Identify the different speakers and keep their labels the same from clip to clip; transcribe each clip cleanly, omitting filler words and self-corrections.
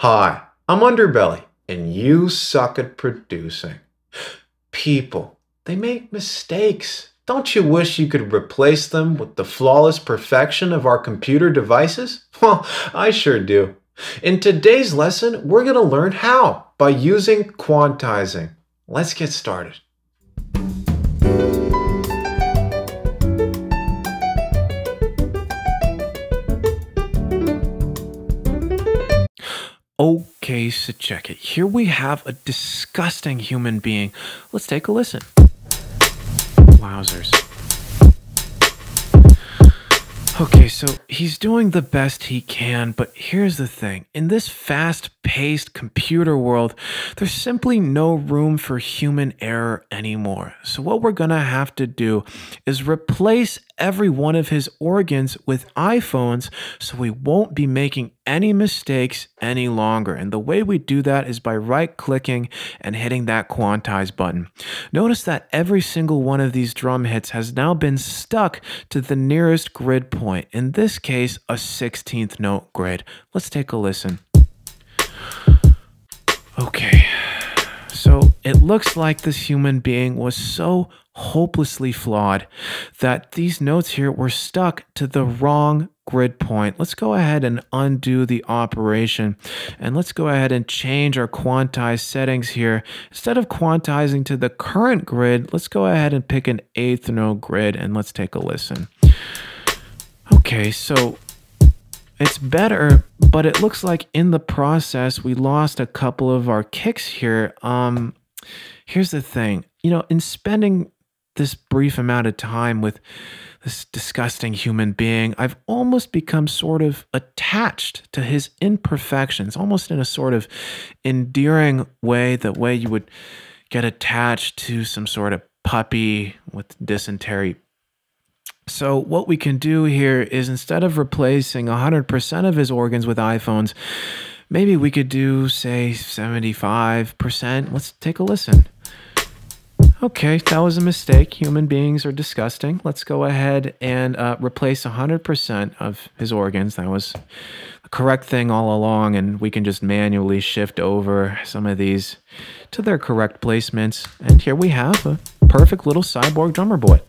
Speaker 1: Hi, I'm Underbelly, and you suck at producing. People, they make mistakes. Don't you wish you could replace them with the flawless perfection of our computer devices? Well, I sure do. In today's lesson, we're going to learn how by using quantizing. Let's get started. Okay, so check it. Here we have a disgusting human being. Let's take a listen. Wowzers. Okay, so he's doing the best he can, but here's the thing. In this fast-paced computer world, there's simply no room for human error anymore. So what we're going to have to do is replace every one of his organs with iPhones so we won't be making any mistakes any longer. And the way we do that is by right-clicking and hitting that quantize button. Notice that every single one of these drum hits has now been stuck to the nearest grid point. In this case, a 16th note grid. Let's take a listen. Okay, so it looks like this human being was so hopelessly flawed that these notes here were stuck to the wrong grid point. Let's go ahead and undo the operation, and let's go ahead and change our quantize settings here. Instead of quantizing to the current grid, let's go ahead and pick an 8th note grid, and let's take a listen. Okay, so it's better, but it looks like in the process we lost a couple of our kicks here. Here's the thing. In spending this brief amount of time with this disgusting human being, I've almost become sort of attached to his imperfections, almost in a sort of endearing way, the way you would get attached to some sort of puppy with dysentery. So what we can do here is, instead of replacing 100% of his organs with iPhones, maybe we could do, say, 75%. Let's take a listen. Okay, that was a mistake. Human beings are disgusting. Let's go ahead and replace 100% of his organs. That was the correct thing all along, and we can just manually shift over some of these to their correct placements. And here we have a perfect little cyborg drummer boy.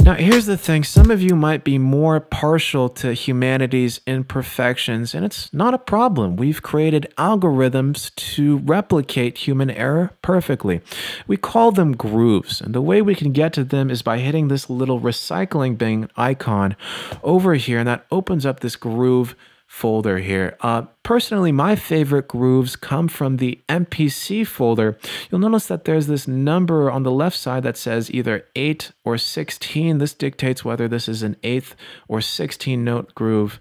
Speaker 1: Now, here's the thing. Some of you might be more partial to humanity's imperfections, and it's not a problem. We've created algorithms to replicate human error perfectly. We call them grooves, and the way we can get to them is by hitting this little recycling bin icon over here, and that opens up this groove folder here. Personally, my favorite grooves come from the MPC folder. You'll notice that there's this number on the left side that says either 8 or 16. This dictates whether this is an 8th or 16 note groove.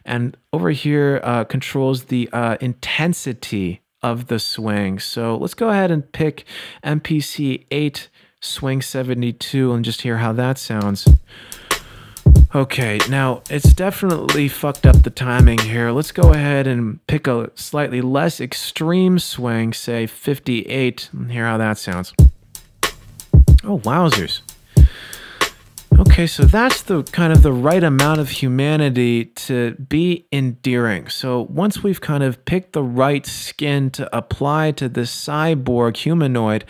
Speaker 1: And over here controls the intensity of the swing. So let's go ahead and pick MPC 8 swing 72 and just hear how that sounds. Okay, now it's definitely fucked up the timing here. Let's go ahead and pick a slightly less extreme swing, say 58, and hear how that sounds. Oh, wowzers. Okay, so that's the kind of the right amount of humanity to be endearing. So once we've kind of picked the right skin to apply to this cyborg humanoid,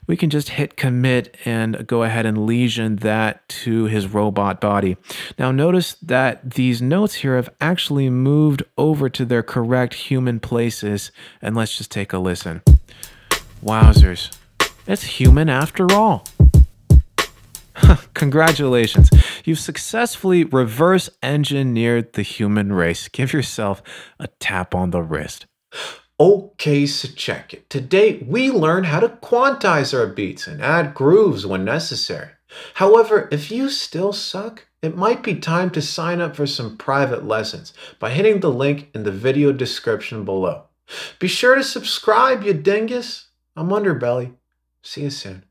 Speaker 1: we can just hit commit and go ahead and lesion that to his robot body. Now notice that these notes here have actually moved over to their correct human places, and let's just take a listen. Wowzers. It's human after all. Congratulations, you've successfully reverse engineered the human race. Give yourself a tap on the wrist. Okay, so check it. Today, we learned how to quantize our beats and add grooves when necessary. However, if you still suck, it might be time to sign up for some private lessons by hitting the link in the video description below. Be sure to subscribe, you dingus. I'm Underbelly. See you soon.